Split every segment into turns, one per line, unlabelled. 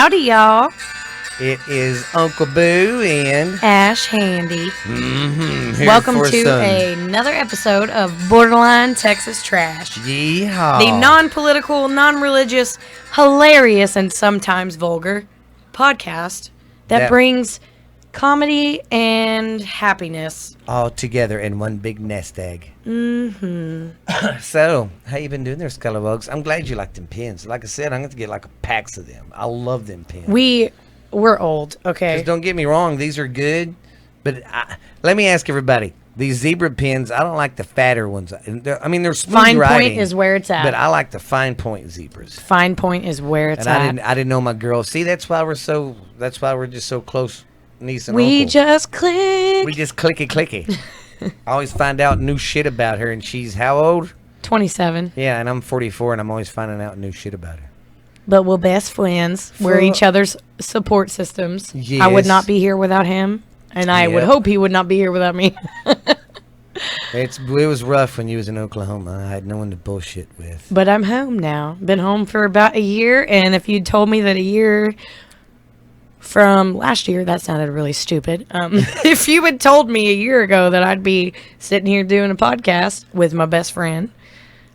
Howdy, y'all.
It is Uncle Boo and
Ash Handy.
Here
Welcome
for
to
some
another episode of Borderline Texas Trash.
Yeehaw.
The non-political, non-religious, hilarious, and sometimes vulgar podcast that brings comedy and happiness
all together in one big nest egg. So, how you been doing there, Scalabugs? I'm glad you like them pins. Like I said, I'm going to get like packs of them. I love them pins.
We're old, okay?
Just don't get me wrong, these are good, but let me ask everybody. These zebra pins, I don't like the fatter ones. I mean, they're smooth
Fine
riding,
point is where it's at.
but I like the fine point zebras.
Fine point is where it's at.
I didn't know my girl. See, that's why we're just so close, niece and
We
uncle.
just click.
We just clicky. I always find out new shit about her, and she's how old?
27.
Yeah, and I'm 44, and I'm always finding out new shit about her.
But we're best friends. We're each other's support systems.
Yes.
I would not be here without him, and I would hope he would not be here without me.
It was rough when you was in Oklahoma. I had no one to bullshit with.
But I'm home now. Been home for about a year, and if you'd told me that a year from last year, that sounded really stupid. If you had told me a year ago that I'd be sitting here doing a podcast with my best friend,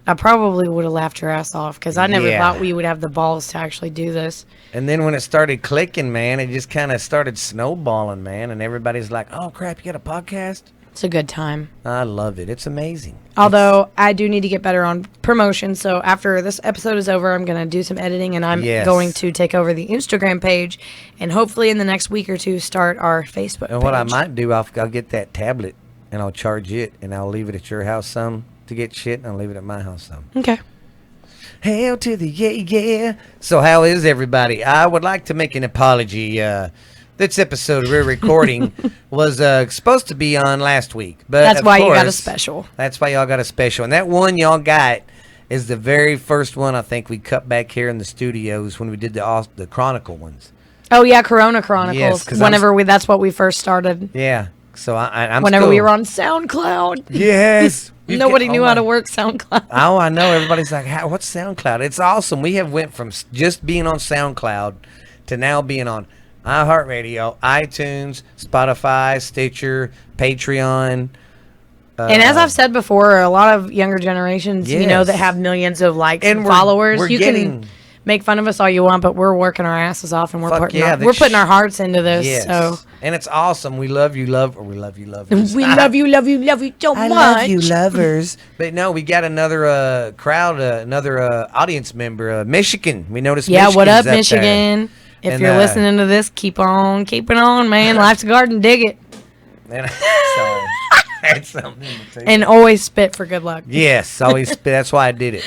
I probably would have laughed your ass off because I never thought we would have the balls to actually do this. And
then when it started clicking, man, it just kind of started snowballing, man. And everybody's like, oh, crap, you got a podcast?
It's a good time.
I love it. It's amazing.
Although I do need to get better on promotion. So after this episode is over, I'm going to do some editing and I'm going to take over the Instagram page and hopefully in the next week or two start our Facebook
And
page.
what I might do, I'll get that tablet and I'll charge it and I'll leave it at your house some to get shit and I'll leave it at my house some.
Okay.
Hail to the yeah. So how is everybody? I would like to make an apology. This episode we're recording was supposed to be on last week, but
that's why you got a special.
That's why y'all got a special, and that one y'all got is the very first one I think we cut back here in the studios when we did the Chronicle ones.
Oh yeah, Corona Chronicles.
Yes,
that's what we first started.
Yeah. So I'm
whenever we were on SoundCloud.
Yes.
Nobody knew how to work SoundCloud.
Oh, I know. Everybody's like, what's SoundCloud? It's awesome. We have went from just being on SoundCloud to now being on iHeartRadio, iTunes, Spotify, Stitcher, Patreon.
And as I've said before, a lot of younger generations, that have millions of likes and followers, can make fun of us all you want, but we're working our asses off and we're putting our hearts into this.
Yes.
So.
And it's awesome. We love you, lovers.
We love you so much.
I love you, lovers. But no, we got another crowd, another audience member, Michigan. We noticed Michigan's
what up,
up
Michigan?
There.
If you're listening to this, keep on keeping on, man. Life's a garden, dig it.
And sorry. That's something to
and always spit for good luck.
Yes, always spit. That's why I did it.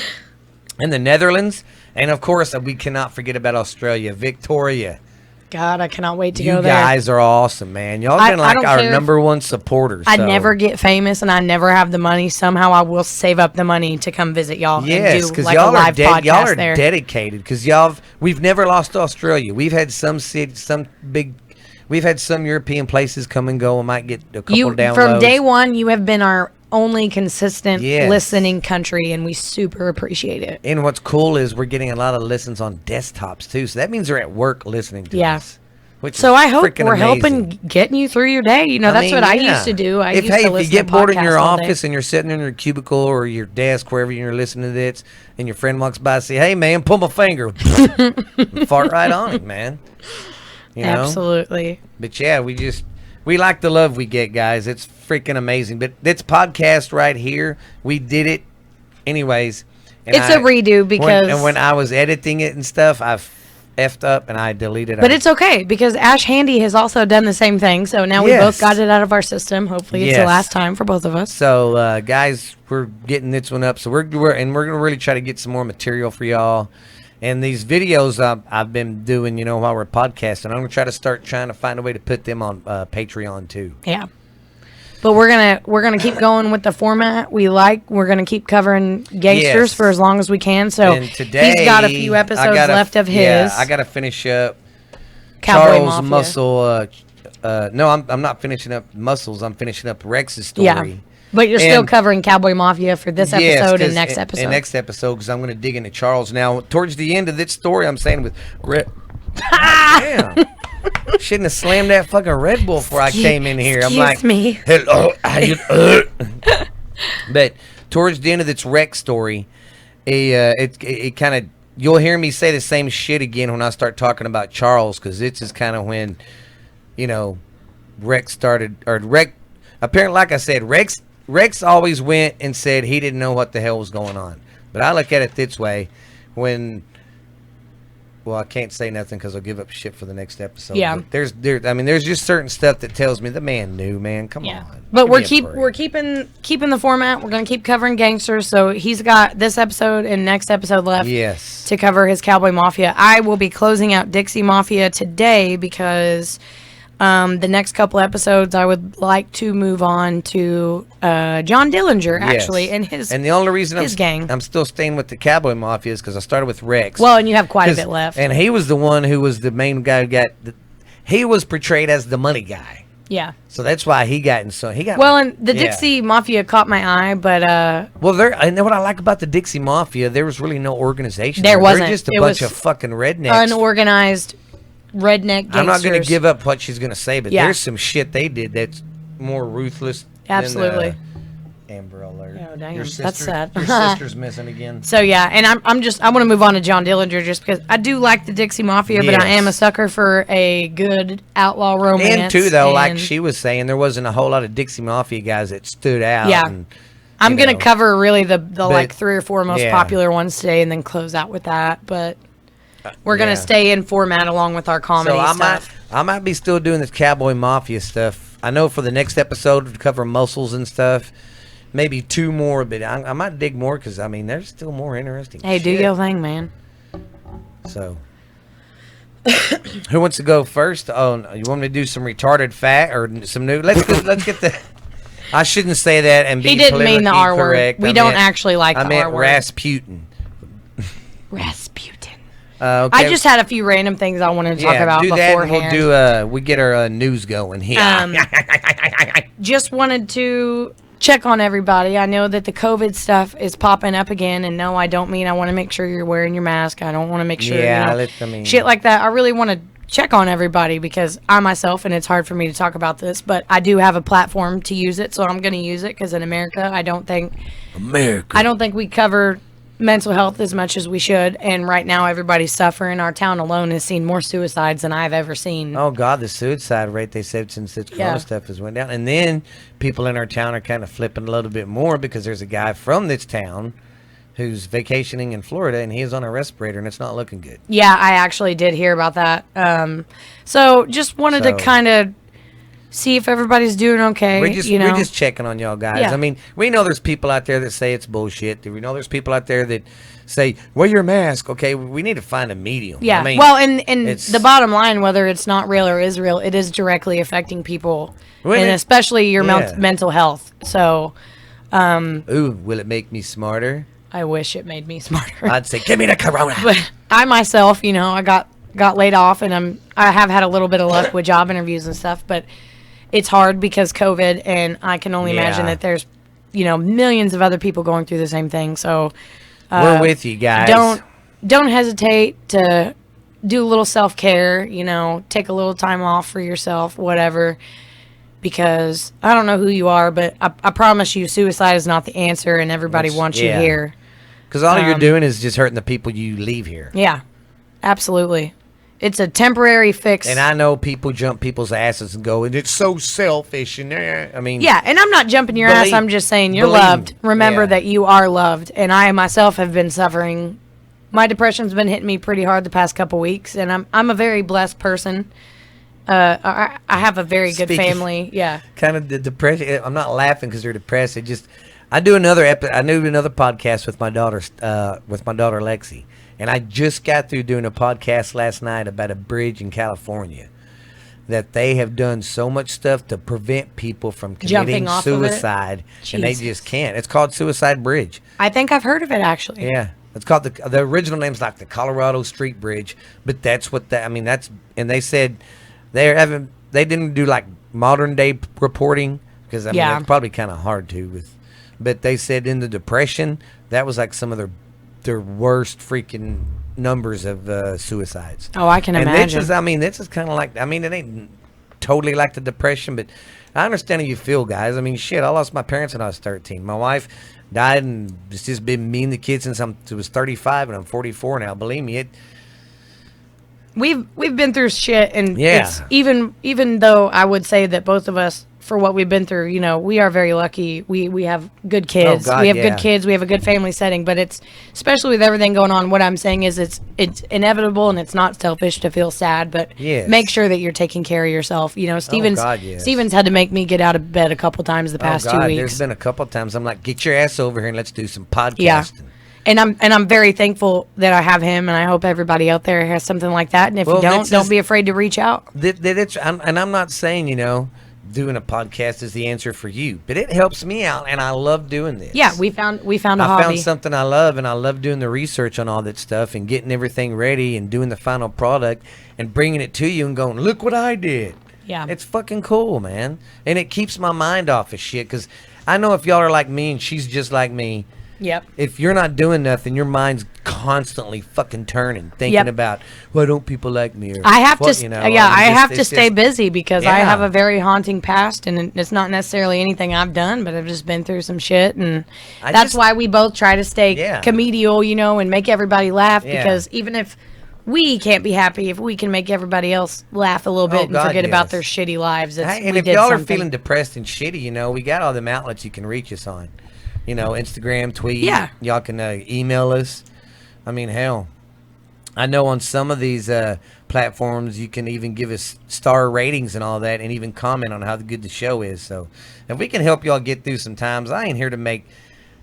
In the Netherlands, and of course, we cannot forget about Australia, Victoria.
God, I cannot wait to go there.
You guys are awesome, man. Y'all been like our number one supporters.
I never get famous, and I never have the money. Somehow, I will save up the money to come visit y'all.
Yes,
because y'all a live podcast
y'all are
there.
dedicated. Because we've never lost to Australia. We've had some we've had some European places come and go. We might get a couple downloads.
From day one, you have been our only consistent listening country, and we super appreciate it.
And what's cool is we're getting a lot of listens on desktops too, so that means they're at work listening to us.
So I hope we're helping getting you through your day. That's what I used to do.
If you get bored in your office and you're sitting in your cubicle or your desk, wherever you're listening to this, and your friend walks by and say, "Hey man, pull my finger," fart right on it, man.
Absolutely.
But yeah, we like the love we get, guys. It's freaking amazing. But this podcast right here, we did it anyways. And
it's a redo because...
when I was editing it and stuff, I effed up and I deleted it.
But it's okay because Ash Handy has also done the same thing. So now we both got it out of our system. Hopefully it's the last time for both of us.
So, guys, we're getting this one up. So we're going to really try to get some more material for y'all. And these videos I've been doing, while we're podcasting, I'm going to try to find a way to put them on Patreon too.
Yeah. But we're gonna keep going with the format we like. We're gonna keep covering gangsters for as long as we can. So
and today,
he's got a few episodes left of his.
Yeah, I gotta finish up
Cowboy
Charles
Mafia.
Muscle. No, I'm not finishing up Muscles. I'm finishing up Rex's story.
Yeah. But you're still covering Cowboy Mafia for this episode and next episode.
And next episode, because I'm going to dig into Charles. Now, towards the end of this story, I'm saying with Damn. Shouldn't have slammed that fucking Red Bull before I came in here. I'm like,
me.
hello. But towards the end of this wreck story, it kind of, you'll hear me say the same shit again when I start talking about Charles, because this is kind of when, Rex started, or Rex, apparently, like I said, Rex always went and said he didn't know what the hell was going on. But I look at it this way, well, I can't say nothing because I'll give up shit for the next episode.
Yeah.
But there's just certain stuff that tells me the man knew, man. Come on.
But
Give me a
we're
break.
keeping the format. We're gonna keep covering gangsters. So he's got this episode and next episode left.
Yes.
To cover his Cowboy Mafia. I will be closing out Dixie Mafia today because the next couple episodes I would like to move on to John Dillinger actually
Yes.
and his
And the only reason
his gang.
I'm still staying with the Cowboy Mafia is because I started with Rex.
Well, and you have quite a bit left.
And he was the one who was the main guy he was portrayed as the money guy.
Yeah.
So that's why he got
Well, and the
yeah.
Dixie Mafia caught my eye, but
Well, I know what I like about the Dixie Mafia. There was really no organization.
There wasn't.
They're just a
It
bunch
was
of fucking rednecks.
unorganized redneck gangsters.
I'm not going to give up what she's going to say, but
Yeah.
there's some shit they did that's more ruthless.
Absolutely.
Than, Amber Alert.
Oh, damn.
Your
That's
sister-
sad.
Your sister's missing again.
So yeah, and I want to move on to John Dillinger just because I do like the Dixie Mafia, but I
Yes.
am a sucker for a good outlaw romance.
And too, though, like
and
she was saying, there wasn't a whole lot of Dixie Mafia guys that stood out.
Yeah.
And,
I'm
you
gonna
know.
cover really the like 3 or 4 most
yeah.
popular ones today, and then close out with that. But we're gonna
yeah.
stay in format along with our comedy
So
stuff.
I might be still doing this Cowboy Mafia stuff. I know for the next episode to cover muscles and stuff, maybe 2 more, but I might dig more because there's still more interesting.
Hey, do
shit.
your thing, man.
So, who wants to go first? Oh, you want me to do some retarded fat or some new? Let's get the. I shouldn't say that and be
He didn't mean the
politically
R word.
correct.
We
I
don't
meant-
actually like
I
the
meant
R word.
Rasputin.
Rasputin.
Okay.
I just had a few random things I wanted to talk about
do
beforehand.
that. And we'll do we get our news going here.
Just wanted to check on everybody. I know that the COVID stuff is popping up again, and no, I don't mean I want to make sure you're wearing your mask. I don't want to make sure,
Yeah,
shit like that. I really want to check on everybody because I myself, and it's hard for me to talk about this, but I do have a platform to use it, so I'm going to use it because in America, I don't think we cover mental health as much as we should, and right now everybody's suffering. Our town alone has seen more suicides than I've ever seen.
Oh God, the suicide rate, they said since this corona
Yeah.
stuff has went down, and then people in our town are kind of flipping a little bit more because there's a guy from this town who's vacationing in Florida and he is on a respirator and it's not looking good.
Yeah, I actually did hear about that. So just wanted to
So-
kind of see if everybody's doing okay.
We're just checking on y'all guys.
Yeah.
I mean, we know there's people out there that say it's bullshit. We know there's people out there that say wear your mask. Okay, we need to find a medium.
Yeah.
I mean,
Well, and
it's-
the bottom line, whether it's not real or is real, it is directly affecting people,
Well,
and
it-
especially your
yeah.
mental health. So
ooh, will it make me smarter?
I wish it made me smarter.
I'd say, give me the corona.
But I myself, I got laid off, and I have had a little bit of luck with job interviews and stuff, but it's hard because COVID, and I can only imagine
Yeah.
that there's millions of other people going through the same thing. So
We're with you guys.
don't hesitate to do a little self-care, take a little time off for yourself, whatever, because I don't know who you are, but I promise you suicide is not the answer, and everybody wants
yeah.
you here.
Because all you're doing is just hurting the people you leave here.
Yeah, absolutely. It's a temporary fix.
And I know people jump people's asses and go, and it's so selfish. And I mean,
Yeah, and I'm not jumping your ass.
Believe-
I'm just saying you're
believe-
loved. Remember
yeah.
that you are loved. And I myself have been suffering. My depression's been hitting me pretty hard the past couple weeks, and I'm a very blessed person. I have a very good
Speaking-
family. Yeah.
kind of the depression. I'm not laughing because they're depressed. I do another I do another podcast with my daughter, Lexi, and I just got through doing a podcast last night about a bridge in California that they have done so much stuff to prevent people from committing
Jumping off of it?
suicide, and they
Jesus.
just can't. It's called Suicide Bridge.
I think I've heard of it, actually.
Yeah, it's called the original name's like the Colorado Street Bridge, but that's what and they said they didn't do like modern day reporting because
Yeah.
it's probably kind of hard to but they said in the Depression that was like some of their worst freaking numbers of suicides.
Oh, I can
and
imagine.
This is kind of like, it ain't totally like the depression, but I understand how you feel, guys. I mean, shit, I lost my parents when I was 13. My wife died, and it's just been me and the kids since I was 35, and I'm 44 now. Believe me,
We've been through shit, and
Yeah.
it's even though I would say that both of us, for what we've been through, we are very lucky. We have good kids.
God,
we have
yeah.
good kids. We have a good family setting. But it's, especially with everything going on, what I'm saying is it's inevitable, and it's not selfish to feel sad. But
Yes.
make sure that you're taking care of yourself. Steven's
God, yes.
Steven's had to make me get out of bed a couple times the past 2 weeks.
There's been a couple of times I'm like, get your ass over here and let's do some podcasting.
Yeah. And I'm very thankful that I have him, and I hope everybody out there has something like that. And if you don't be afraid to reach out.
I'm not saying, doing a podcast is the answer for you, but it helps me out, and I love doing this.
Yeah, we found a hobby.
I found something I love, and I love doing the research on all that stuff and getting everything ready and doing the final product and bringing it to you and going, look what I did.
Yeah.
It's fucking cool, man. And it keeps my mind off of shit, because I know if y'all are like me and she's just like me,
Yep.
if you're not doing nothing, your mind's constantly fucking turning, thinking about, why don't people like me? Or,
I have to stay busy, because I
Yeah.
have a very haunting past, and it's not necessarily anything I've done, but I've just been through some shit, and that's why we both try to stay comedial, and make everybody laugh, because even if we can't be happy, if we can make everybody else laugh a little bit and forget about their shitty lives,
and if y'all are feeling depressed and shitty, we got all them outlets you can reach us on. Instagram, tweet.
Yeah.
Y'all can email us. I mean, hell, I know on some of these platforms you can even give us star ratings and all that, and even comment on how good the show is. So if we can help y'all get through some times, I ain't here to make,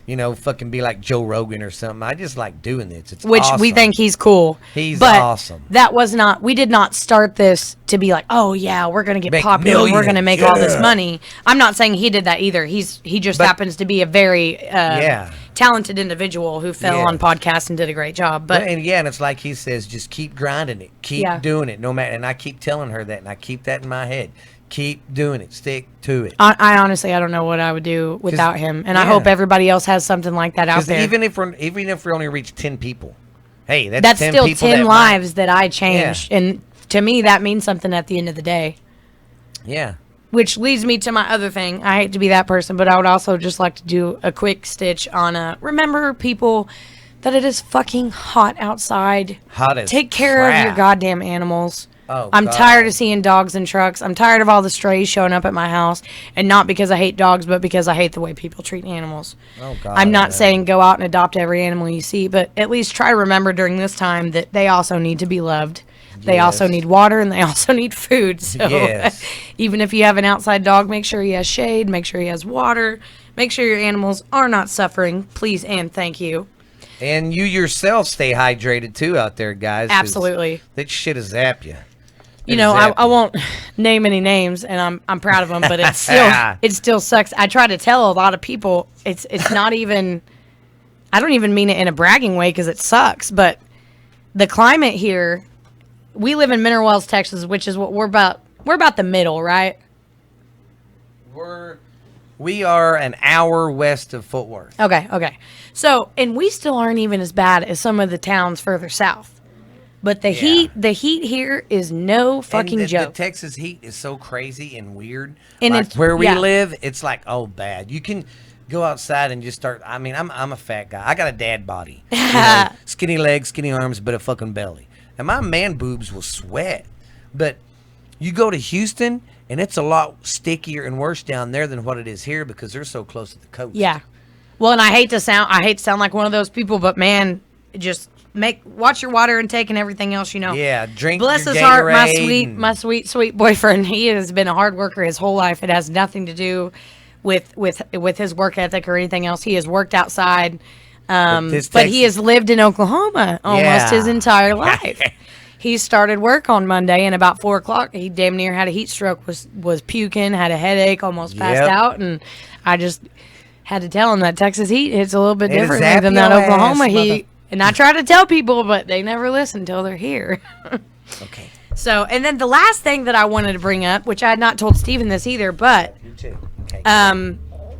fucking be like Joe Rogan or something. I just like doing this. It's
Which
awesome.
we think he's cool.
He's
but
awesome.
We did not start this to be like, oh yeah, we're going to get
Make
popular. We're
millions,
going to make all this
yeah.
money. I'm not saying he did that either. He just happens to be a very talented individual who fell on podcasts and did a great job. But
and it's like he says, just keep grinding it. Keep doing it. No matter. And I keep telling her that, and I keep that in my head. Keep doing it. Stick to it.
I honestly, I don't know what I would do without him, and I hope everybody else has something like that out there.
Even if we only reach 10 people, hey, that's 10
still
people
10 lives that I changed, and to me that means something at the end of the day.
Yeah.
Which leads me to my other thing. I hate to be that person, but I would also just like to do a quick stitch on remember, people, that it is fucking hot outside.
Hot as
Take care
crap.
of your goddamn animals.
Oh,
I'm
God.
tired of seeing dogs in trucks. I'm tired of all the strays showing up at my house, and not because I hate dogs, but because I hate the way people treat animals.
Oh, God.
I'm not saying go out and adopt every animal you see, but at least try to remember during this time that they also need to be loved. They also need water, and they also need food. So even if you have an outside dog, make sure he has shade, make sure he has water, make sure your animals are not suffering, please and thank you.
And you yourself stay hydrated too out there, guys. 'cause
Absolutely.
That shit is zap you.
I won't name any names, and I'm proud of them, but it still sucks. I try to tell a lot of people it's not even. I don't even mean it in a bragging way, because it sucks. But the climate here, we live in Mineral Wells, Texas, which is what we're about. We're about the middle, right?
We are an hour west of Fort Worth.
Okay. So, and we still aren't even as bad as some of the towns further south. But the heat here is no fucking joke.
The Texas heat is so crazy and weird.
And
like
it's,
where we live, it's like, oh, bad. You can go outside and just start. I mean, I'm a fat guy. I got a dad body. Skinny legs, skinny arms, but a fucking belly. And my man boobs will sweat. But you go to Houston, and it's a lot stickier and worse down there than what it is here, because they're so close to the coast.
Yeah. Well, and I hate to sound like one of those people, but man, just watch your water intake and everything else,
Yeah, drink.
Bless
your
his heart,
Gatorade
my sweet boyfriend. He has been a hard worker his whole life. It has nothing to do with his work ethic or anything else. He has worked outside, but he has lived in Oklahoma almost his entire life. He started work on Monday, and about 4:00, he damn near had a heat stroke, was puking, had a headache, almost passed out, and I just had to tell him that Texas heat hits a little bit differently than that Oklahoma heat. And I try to tell people, but they never listen until they're here.
Okay.
So, and then the last thing that I wanted to bring up, which I had not told Steven this either, but
You too. Okay.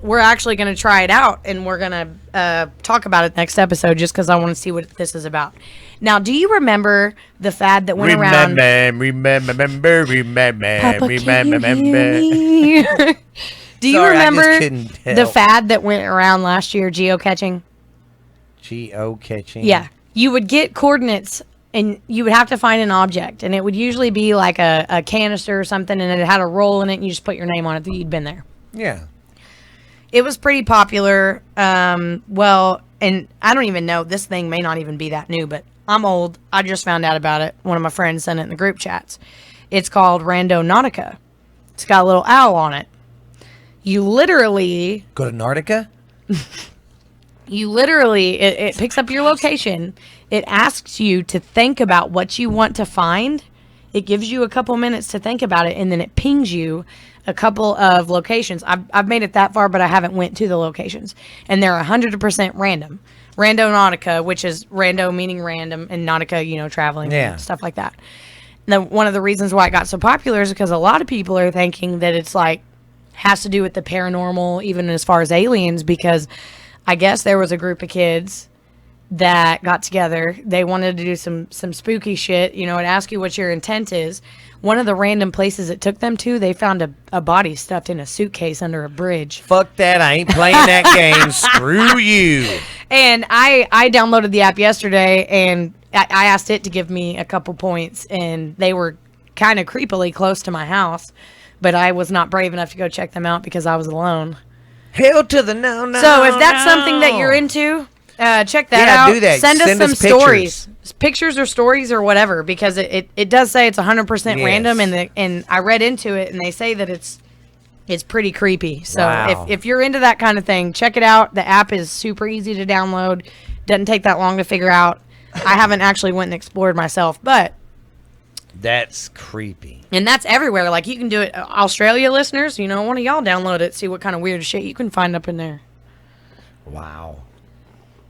we're actually going to try it out, and we're going to talk about it next episode just because I want to see what this is about. Now, do you remember the fad that went around?
Remember.
Papa, can you hear me? Do you remember the fad that went around last year, geocaching?
Geocaching?
Yeah. You would get coordinates, and you would have to find an object, and it would usually be like a canister or something, and it had a roll in it, and you just put your name on it that you'd been there.
Yeah.
It was pretty popular. Well, and I don't even know, this thing may not even be that new, but I'm old. I just found out about it. One of my friends sent it in the group chats. It's called Randonautica. It's got a little owl on it. You literally...
Go to Nautica?
You literally, it picks up your location. It asks you to think about what you want to find. It gives you a couple minutes to think about it, and then it pings you a couple of locations. I've made it that far, but I haven't went to the locations. And they're 100% random. Randonautica, which is rando meaning random, and nautica, traveling and stuff like that. Now, one of the reasons why it got so popular is because a lot of people are thinking that it's like, has to do with the paranormal, even as far as aliens, because I guess there was a group of kids that got together. They wanted to do some spooky shit. It asks you what your intent is. One of the random places it took them to, they found a body stuffed in a suitcase under a bridge.
Fuck that. I ain't playing that game. Screw you.
And I downloaded the app yesterday, and I asked it to give me a couple points, and they were kind of creepily close to my house. But I was not brave enough to go check them out because I was alone.
Hell to the no.
So if that's something that you're into, check that out.
Do that.
Send us some stories. Pictures or stories or whatever, because it does say it's 100% random, and I read into it, and they say that it's pretty creepy. So if you're into that kind of thing, check it out. The app is super easy to download. Doesn't take that long to figure out. I haven't actually went and explored myself, but...
That's creepy.
And that's everywhere. Like, you can do it. Australia listeners, one of y'all download it, see what kind of weird shit you can find up in there.
Wow.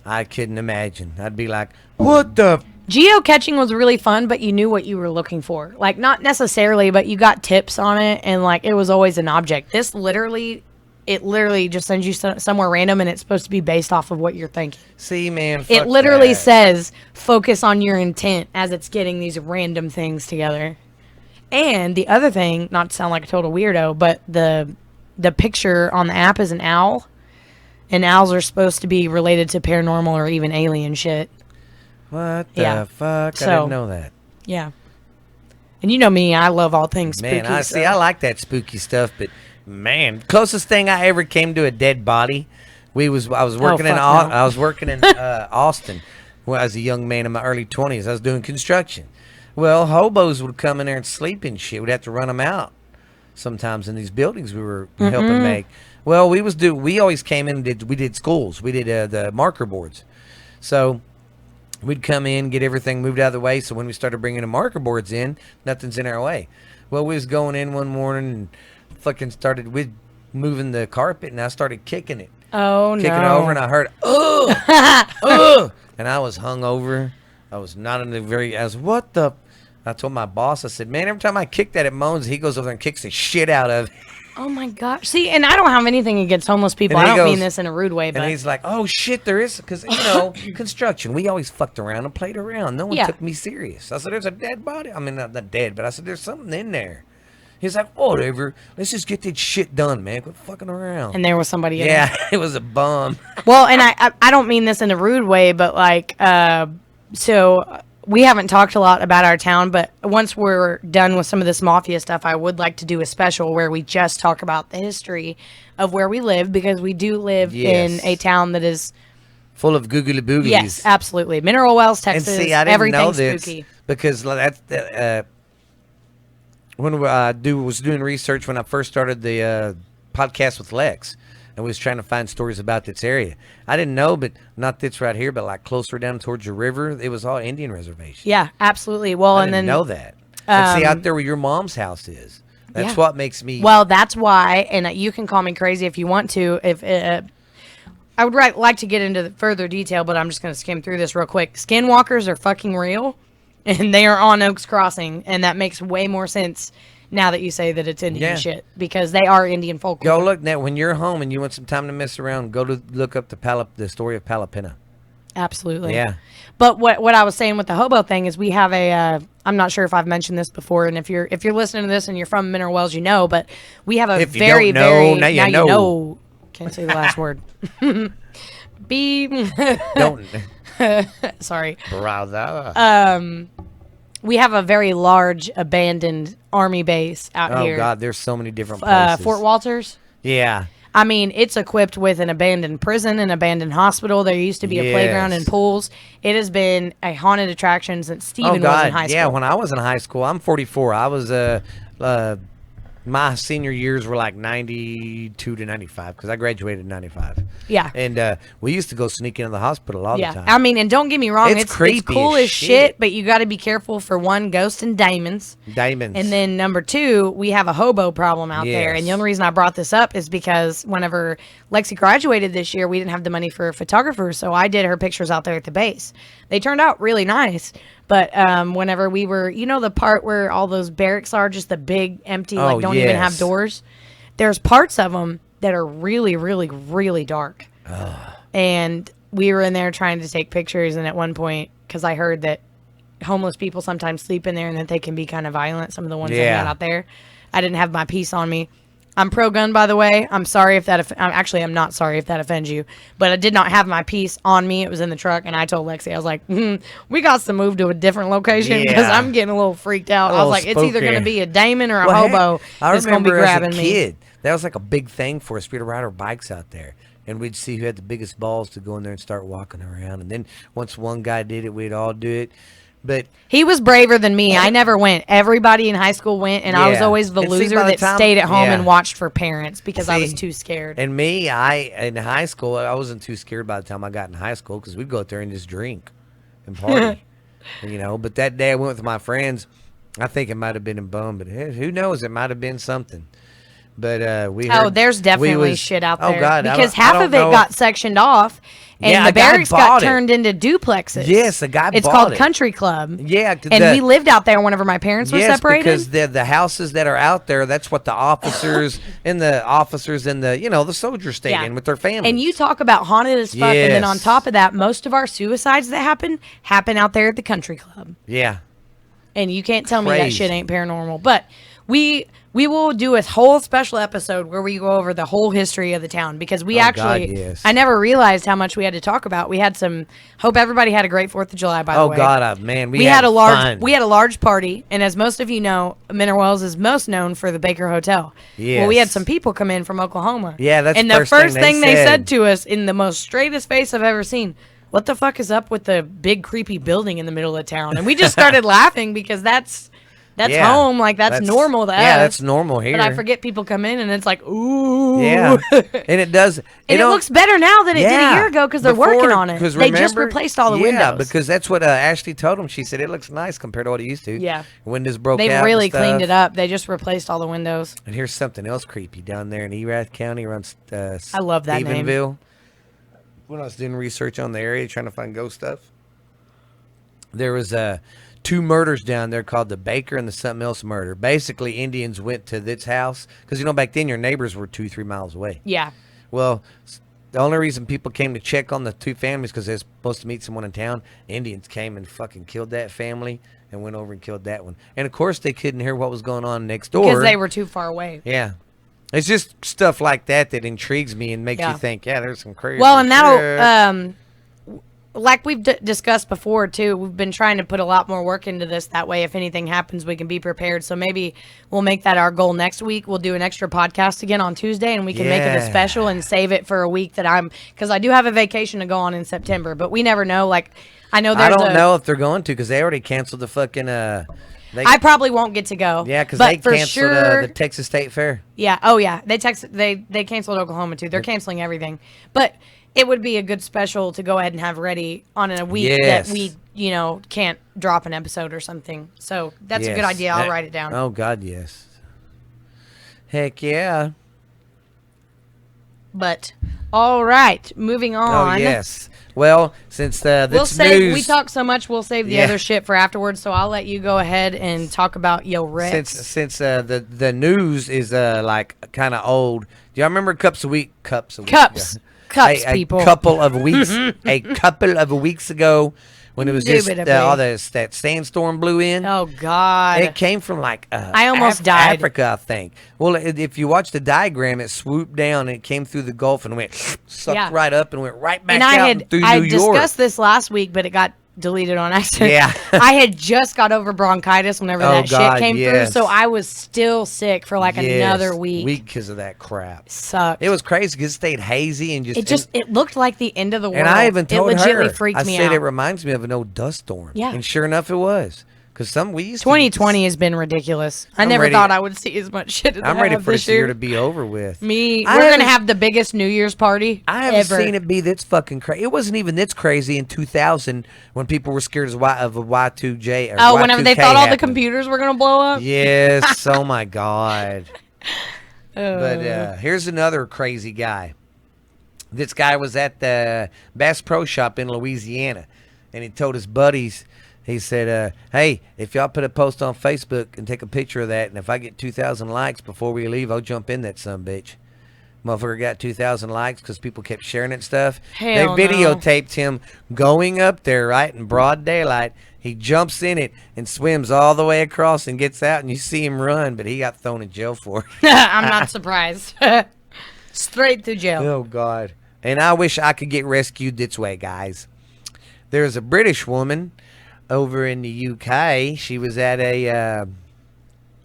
I couldn't imagine. I'd be like, what the...
Geocaching was really fun, but you knew what you were looking for. Like, not necessarily, but you got tips on it, and, like, it was always an object. This literally just sends you somewhere random, and it's supposed to be based off of what you're thinking.
See, man, fuck
it literally
that.
says, focus on your intent as it's getting these random things together. And the other thing, not to sound like a total weirdo, but the picture on the app is an owl. And owls are supposed to be related to paranormal or even alien shit.
What the fuck? I didn't know that.
Yeah. And you know me, I love all things spooky.
Man, I like that spooky stuff, but man, closest thing I ever came to a dead body, I was working in Austin when I was a young man in my early 20s. I was doing construction. Well, hobos would come in there and sleep and shit. We'd have to run them out sometimes in these buildings we were helping make. Well, we always came in and we did schools. We did the marker boards. So we'd come in, get everything moved out of the way. So when we started bringing the marker boards in, nothing's in our way. Well, we was going in one morning and fucking started with moving the carpet, and I started kicking it.
Oh,
kicking it over, and I heard, ugh, and I was hungover. I was not in the very, what the, I told my boss, I said, man, every time I kick that, it moans. He goes over there and kicks the shit out of it.
Oh my gosh. See, and I don't have anything against homeless people. I don't mean this in a rude way, but.
And he's like, oh shit, there is, because, construction, we always fucked around and played around. No one took me serious. I said, there's a dead body. I mean, not dead, but I said, there's something in there. He's like, whatever. Let's just get this shit done, man. Quit fucking around.
And there was somebody in there.
It was a bum.
Well, and I don't mean this in a rude way, but like, so we haven't talked a lot about our town, but once we're done with some of this mafia stuff, I would like to do a special where we just talk about the history of where we live, because we do live in a town that is
full of googly boogies.
Yes, absolutely. Mineral Wells, Texas.
And see, I didn't know this
spooky.
Because that's when I was doing research when I first started the podcast with Lex, and was trying to find stories about this area. I didn't know, but not this right here, but like closer down towards the river, it was all Indian reservation.
Yeah, absolutely. Well,
I didn't know that. And see, out there where your mom's house is, that's what makes me.
Well, that's why, and you can call me crazy if you want to. If I would like to get into further detail, but I'm just going to skim through this real quick. Skinwalkers are fucking real, and they are on Oaks Crossing, and that makes way more sense now that you say that it's Indian
Yeah.
shit, because they are Indian folklore.
Go look now when you're home and you want some time to mess around. Go to look up the story of Palapina.
Absolutely.
Yeah.
But what I was saying with the hobo thing is we have a I'm not sure if I've mentioned this before, and if you're listening to this and you're from Mineral Wells, you know, but we have a
If you
very
don't know,
very
now you know.
Can't say the last word. Beep.
Don't.
Sorry.
Brother.
We have a very large abandoned army base out
Oh
here.
God, there's so many different places.
Fort Walters.
Yeah.
I mean, it's equipped with an abandoned prison, an abandoned hospital. There used to be a playground and
Yes.
pools. It has been a haunted attraction since Steven
Oh
was
God,
in high school.
yeah. When I was in high school, I'm 44. I was my senior years were like 92 to 95 because I graduated in 95.
Yeah.
And we used to go sneak into the hospital all the
Yeah,
time.
I mean, and don't get me wrong,
It's
it's
creepy
cool
as
as
shit.
shit, but you got to be careful for one, ghosts and demons.
Diamonds.
And then number two, we have a hobo problem out there. And the
Yes.
only reason I brought this up is because whenever Lexi graduated this year, we didn't have the money for a photographer, so I did her pictures out there at the base. They turned out really nice. But whenever we were, you know, the part where all those barracks are, just the big, empty, like don't even have
yes.
doors. There's parts of them that are really, really, really dark. And we were in there trying to take pictures. And at one point, because I heard that homeless people sometimes sleep in there and that they can be kind of violent, some of the ones that
Yeah.
got out there, I didn't have my piece on me. I'm pro-gun, by the way. I'm sorry if that... Actually, I'm not sorry if that offends you. But I did not have my piece on me. It was in the truck. And I told Lexi, I was like, we got to move to a different location because
Yeah.
I'm getting a little freaked out. I
little
was like, it's either
spooky.
going to be a daemon or a
Well,
hobo
heck, I
that's going to be
remember
grabbing
as a
me.
kid, that was like a big thing for us. We'd ride our bikes out there, and we'd see who had the biggest balls to go in there and start walking around. And then once one guy did it, we'd all do it. But
He was braver than me. I never went. Everybody in high school went, and I was
Yeah.
always the
And see,
loser
by the
that
time-
stayed at home
yeah.
and watched for parents because I was
See,
too scared.
And me, in high school, I wasn't too scared by the time I got in high school because we'd go out there and just drink and party, you know. But that day I went with my friends. I think it might have been a bum, but who knows? It might have been something. But we heard,
There's definitely
we was-
shit out
oh,
there.
God,
because
I
half
don't
of it
know.
got sectioned off, and
Yeah,
the
a guy
barracks got
bought it.
turned into duplexes.
Yes, a guy
It's
bought
called
it.
Country Club.
Yeah,
And we lived out there whenever my parents were
yes,
separated.
because the houses that are out there, that's what the officers and the you know, the soldiers stayed in with their families.
And you talk about haunted as fuck, and then on
Yes.
top of that, most of our suicides that happen out there at the Country Club.
Yeah.
And you can't tell me that
Crazy.
shit ain't paranormal. But we will do a whole special episode where we go over the whole history of the town because we
Oh,
actually
God, yes.
I never realized how much we had to talk about. We had some hope everybody had a great 4th of July, by the
Oh
way.
God, man,
We had a large
fun.
we had a large party, and as most of you know, Mineral Wells is most known for the Baker Hotel. Well, we had
Yes.
some people come in from Oklahoma.
Yeah, that's
and
the
the
first thing they
they
said.
said to us in the most straightest face I've ever seen. What the fuck is up with the big creepy building in the middle of town? And we just started laughing because that's
Yeah.
home. Like that's normal to us.
Yeah, that's normal here.
But I forget people come in and it's like, ooh.
Yeah, and it does.
And it
don't-
looks better now than it did a year ago because they're working on it.
'cause
They just
remember-
replaced all the
Yeah,
windows.
because that's what Ashley told him. She said it looks nice compared to what it used to.
Yeah.
Windows broke
They've
out. and
really cleaned
stuff.
it up. They just replaced all the windows.
And here's something else creepy down there in Erath County around
I love that name.
Stephenville. When I was doing research on the area trying to find ghost stuff, there was 2 murders down there called the Baker and the something else murder. Basically, Indians went to this house because back then your neighbors were 2-3 miles away.
Yeah.
Well, the only reason people came to check on the 2 families because they're supposed to meet someone in town. Indians came and fucking killed that family and went over and killed that one. And of course, they couldn't hear what was going on next door
Because they were too far away.
Yeah. It's just stuff like that that intrigues me and makes
Yeah.
you think, yeah, there's some crazy
Well, and
shit.
that'll, like we've discussed before too, we've been trying to put a lot more work into this. That way, if anything happens, we can be prepared. So maybe we'll make that our goal next week. We'll do an extra podcast again on Tuesday, and we can make it a
Yeah.
special and save it for a week that because I do have a vacation to go on in September, but we never know. Like, I know
I
there's
don't know if they're going to because they already canceled the fucking
I probably won't get to go.
yeah, because
but
they
for
canceled
sure,
the Texas State Fair.
yeah. Oh, yeah. They canceled Oklahoma too. They're canceling everything. But it would be a good special to go ahead and have ready on a week
Yes.
that we, can't drop an episode or something. So that's a good
Yes.
idea. I'll write it down.
Oh God, yes. Heck yeah.
But all right, moving on.
Oh yes. Well, since this news,
we talk so much, we'll save the other shit for afterwards. So I'll let you go ahead and talk about Yo Rex.
Since the news is like kind of old. Do y'all remember cups,
people.
A couple of weeks ago, when it was just all that sandstorm blew in.
Oh God!
It came from like
I almost died.
Africa, I think. Well, if you watch the diagram, it swooped down and it came through the Gulf and went sucked right up and went right back out through New York.
I discussed this last week, but it got deleted on accident.
Yeah.
I had just got over bronchitis whenever that shit came through, so I was still sick for like another week.
Because of that crap.
Sucked.
It was crazy because it stayed hazy and
it looked like the end of the world.
And I even told her,
freaked me
I said
out.
it reminds me of an old dust storm.
Yeah.
And sure enough, it was. Because
2020 has been ridiculous. I never thought I would see as much shit as
I'm ready for this year to be over with.
We're going to have the biggest New Year's party
I haven't seen it be this fucking crazy. It wasn't even this crazy in 2000 when people were scared of a Y2J. Or Y2K
whenever they thought all the computers were going to blow up?
Yes. Oh, my God. But here's another crazy guy. This guy was at the Bass Pro Shop in Louisiana, and he told his buddies, he said, hey, if y'all put a post on Facebook and take a picture of that, and if I get 2,000 likes before we leave, I'll jump in that sumbitch. Motherfucker got 2,000 likes because people kept sharing it and stuff. They videotaped him going up there, right, in broad daylight. He jumps in it and swims all the way across and gets out, and you see him run, but he got thrown in jail for it.
I'm not surprised. Straight to jail.
Oh, God. And I wish I could get rescued this way, guys. There's a British woman over in the UK. She was at I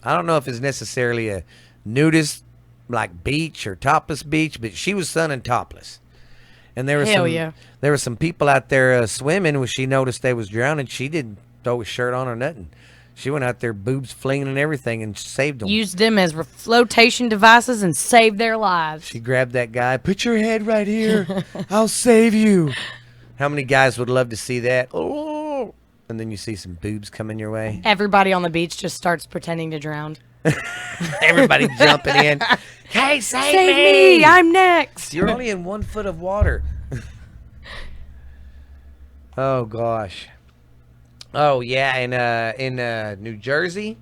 don't know if it's necessarily a nudist like beach or topless beach, but she was sunning topless. And there were some people out there swimming. When she noticed they was drowning, she didn't throw a shirt on or nothing. She went out there boobs flinging and everything and saved them.
Used them as flotation devices and saved their lives.
She grabbed that guy. Put your head right here. I'll save you. How many guys would love to see that? Oh. And then you see some boobs coming your way.
Everybody on the beach just starts pretending to drown.
Everybody jumping in. Hey, save
me! I'm next.
You're only in 1 foot of water. Oh, gosh. Oh, yeah. In New Jersey,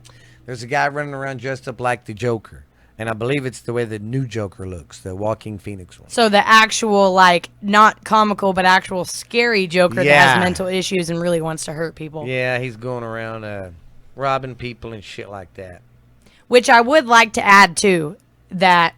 there's a guy running around dressed up like the Joker. And I believe it's the way the new Joker looks, the Joaquin Phoenix one.
So the actual, like, not comical, but actual scary Joker that has mental issues and really wants to hurt people.
Yeah, he's going around robbing people and shit like that.
Which I would like to add, too, that,